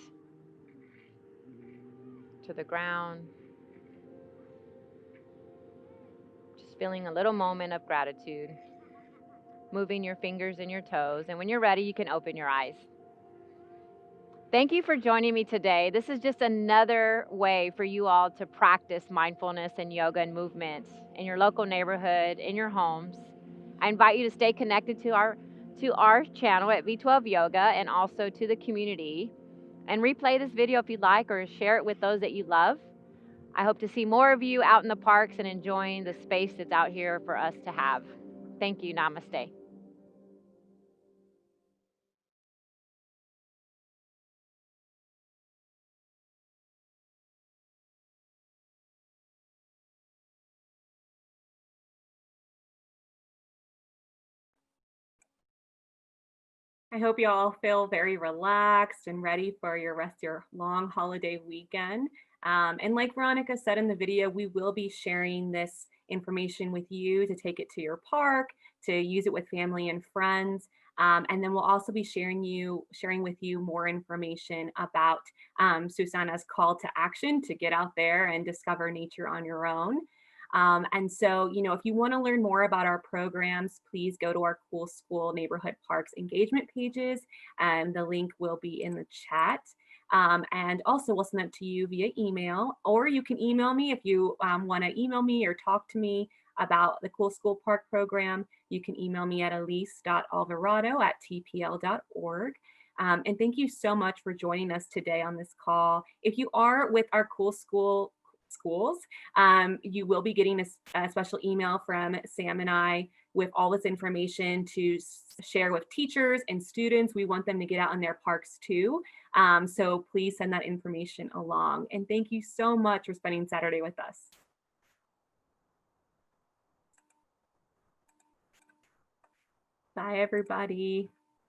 to the ground. Just feeling a little moment of gratitude. Moving your fingers and your toes. And when you're ready, you can open your eyes. Thank you for joining me today. This is just another way for you all to practice mindfulness and yoga and movement in your local neighborhood, in your homes. I invite you to stay connected to our channel at V12 Yoga and also to the community. And replay this video if you'd like or share it with those that you love. I hope to see more of you out in the parks and enjoying the space that's out here for us to have. Thank you. Namaste. I hope you all feel very relaxed and ready for your rest of your long holiday weekend. And like Veronica said in the video, we will be sharing this information with you to take it to your park, to use it with family and friends. And then we'll also be sharing with you more information about Susana's call to action to get out there and discover nature on your own. And so, if you want to learn more about our programs, please go to our Cool School Neighborhood Parks engagement pages, and the link will be in the chat. And also, we'll send it to you via email, or you can email me if you want to email me or talk to me about the Cool School Park program. You can email me at elise.alvarado@tpl.org. And thank you so much for joining us today on this call. If you are with our Cool School schools, you will be getting a special email from Sam and I with all this information to share with teachers and students. We want them to get out in their parks too. So please send that information along. And thank you so much for spending Saturday with us. Bye, everybody.